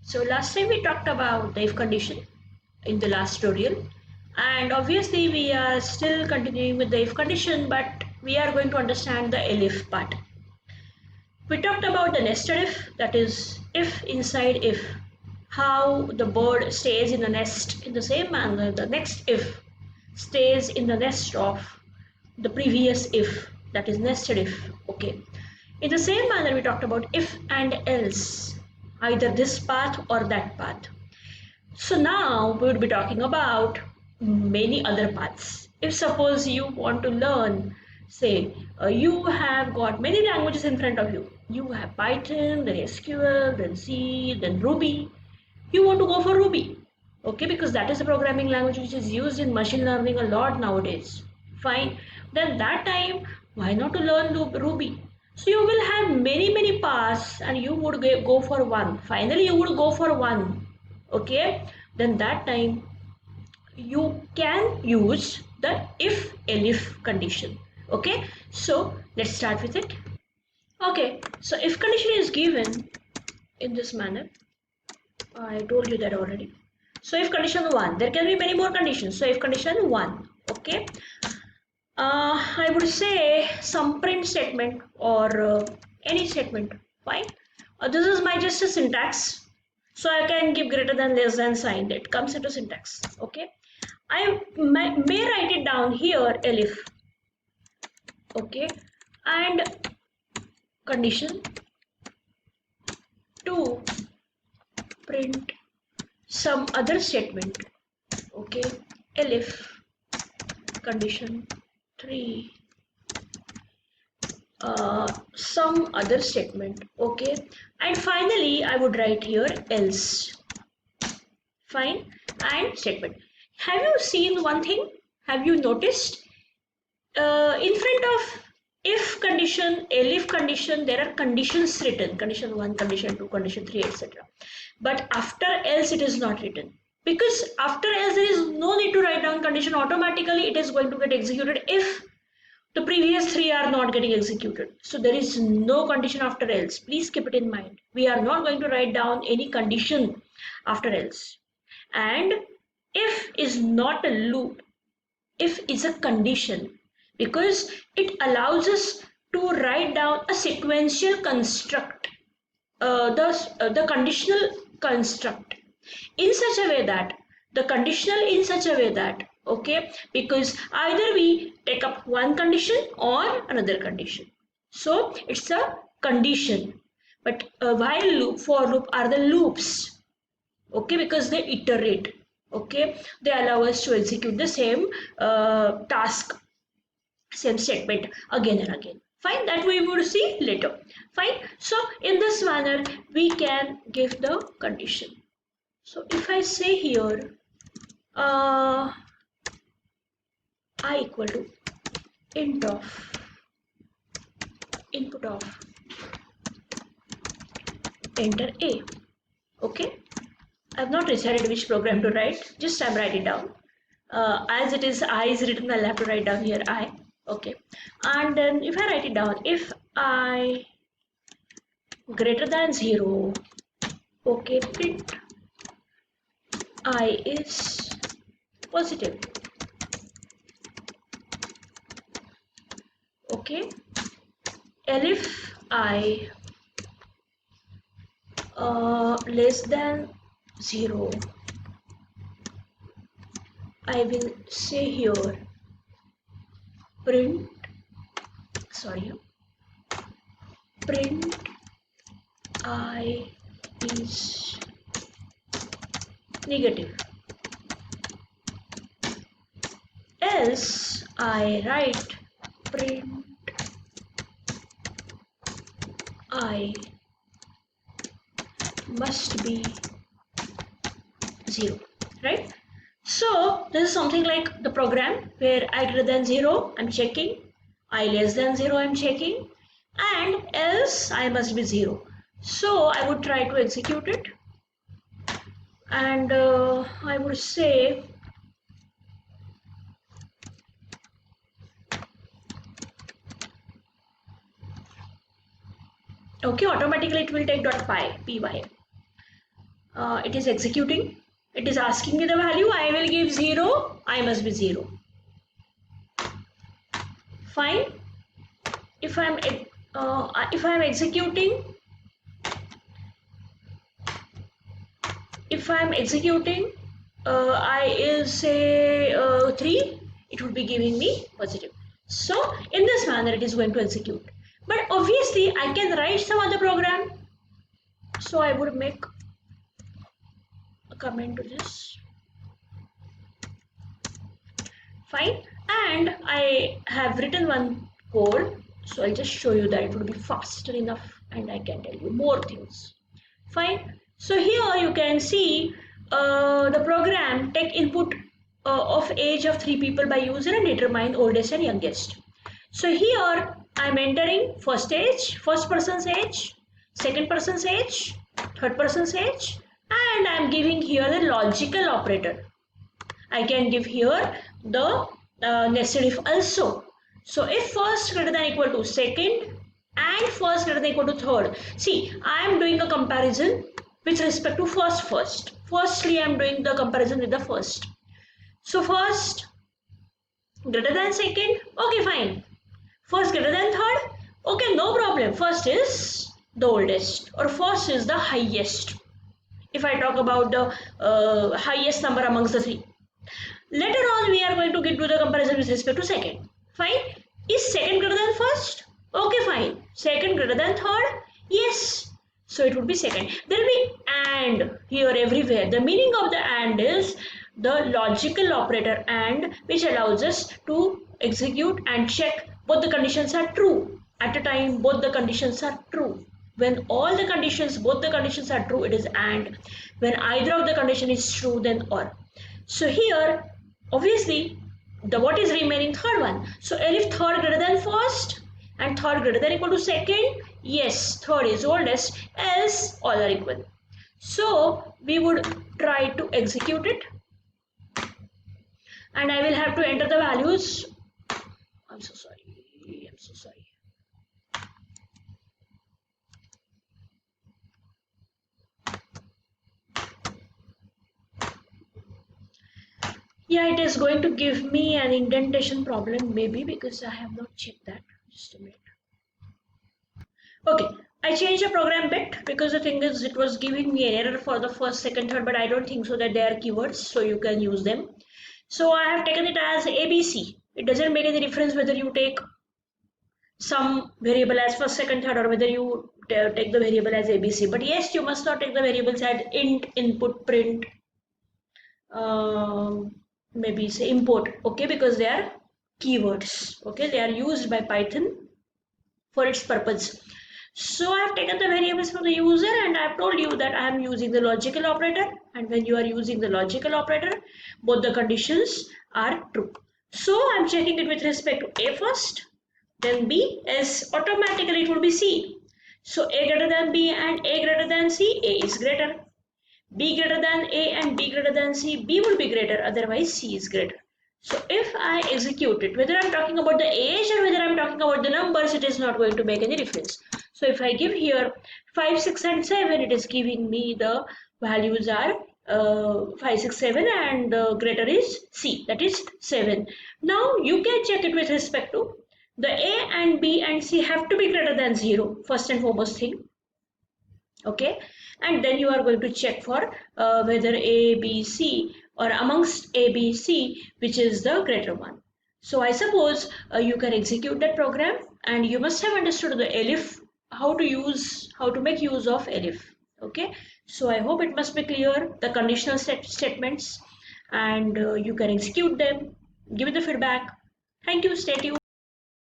So last time we talked about the if condition in the last tutorial, and obviously we are still continuing with the if condition, but we are going to understand the elif part. We talked about the nested if, that is if inside if, how the bird stays in the nest in the same manner the next if stays in the nest of the previous if, that is nested if. Okay, in the same manner we talked about if and else, either this path or that path. So now we would be talking about many other paths. If suppose you want to learn, say you have got many languages in front of you. You have Python, then SQL, then C, then Ruby. You want to go for Ruby, okay? Because that is a programming language which is used in machine learning a lot nowadays. Fine. Then that time, why not to learn Ruby? So you will have many paths, and you would go for one. Finally, you would go for one, okay? Then that time you can use the if elif condition. Okay, so let's start with it. Okay, so if condition is given in this manner, I told you that already. So if condition 1, there can be many more conditions. So if condition 1, okay, I would say some print statement or any statement, fine. This is my just a syntax, so I can give greater than less than sign, that comes into syntax. Okay, I may write it down here elif, okay, and condition to print some other statement, okay, elif condition 3 some other statement, okay, and finally I would write here else, fine, and statement. Have you seen one thing? Have you noticed in front of if condition, elif condition, there are conditions written, condition 1, condition 2, condition 3, etc. But after else it is not written, because after else there is no need to write down condition. Automatically it is going to get executed if the previous three are not getting executed. So there is no condition after else. Please keep it in mind. We are not going to write down any condition after else. And if is not a loop, if is a condition, because it allows us to write down a sequential construct, the conditional construct in such a way that the conditional in such a way that, okay, because either we take up one condition or another condition, so it's a condition. But while loop, for loop are the loops, okay, because they iterate, okay, they allow us to execute the same task, same statement again and again. Fine, that we would see later. Fine, so in this manner we can give the condition. So if I say here uh, I equal to int of input of enter a, okay, I've not decided which program to write, just I'm writing down as it is I is written, I'll have to write down here I, okay. And then if I write it down, if I greater than 0, okay, print I is positive, okay, elif I less than 0, I will say here print, sorry, print I is negative, else I write print I must be 0, right? So this is something like the program where I greater than 0 I'm checking, I less than 0 I'm checking, and else I must be 0. So I would try to execute it, and I would say okay, automatically it will take .py, It is executing. It is asking me the value. I will give 0. I must be 0. Fine. If I'm executing, I is say 3, it would be giving me positive. So in this manner it is going to execute. But obviously I can write some other program. So I would make a comment to this. Fine. And I have written one code. So I'll just show you that it would be faster enough and I can tell you more things. Fine. So here you can see the program take input of age of 3 people by user and determine oldest and youngest. So here I'm entering first age, first person's age, second person's age, third person's age, and I'm giving here the logical operator. I can give here the nested if also. So if first greater than equal to second and first greater than equal to third. See, I am doing a comparison with respect to first. Firstly, I am doing the comparison with the first. So first greater than second, okay fine. First greater than third, okay no problem. First is the oldest or first is the highest. If I talk about the highest number amongst the 3. Later on, we are going to get to the comparison with respect to second. Fine. Is second greater than first? Okay, fine. Second greater than third? Yes. So it would be second. There will be and here everywhere. The meaning of the and is the logical operator and, which allows us to execute and check both the conditions are true. At a time, both the conditions are true. When all the conditions, both the conditions are true, it is and. When either of the condition is true, then or. So here, obviously, the what is remaining third one. So elif third greater than first and third greater than equal to second. Yes, third is oldest, else all are equal. So we would try to execute it, and I will have to enter the values. I'm so sorry. Yeah, it is going to give me an indentation problem, maybe because I have not checked that. Just a minute. Okay, I changed the program bit because the thing is it was giving me an error for the first, second, third, but I don't think so that they are keywords, so you can use them. So I have taken it as ABC. It doesn't make any difference whether you take some variable as first, second, third, or whether you take the variable as ABC. But yes, you must not take the variables as int, input, print, maybe say import, okay, because they are keywords, okay, they are used by Python for its purpose. So I have taken the variables from the user and I have told you that I am using the logical operator, and when you are using the logical operator, both the conditions are true. So I am checking it with respect to A first, then B, as automatically it will be C. So A greater than B and A greater than C, A is greater. B greater than A and B greater than C, B will be greater, otherwise C is greater. So if I execute it, whether I'm talking about the age or whether I'm talking about the numbers, it is not going to make any difference. So if I give here 5, 6 and 7, it is giving me the values are 5, 6, 7 and the greater is C, that is 7. Now you can check it with respect to the A and B and C have to be greater than 0, first and foremost thing. Okay, and then you are going to check for whether A, B, C or amongst A, B, C which is the greater one. So I suppose you can execute that program, and you must have understood the elif, how to make use of elif. Okay, so I hope it must be clear, the conditional statements, and you can execute them, give it the feedback. Thank you, stay tuned.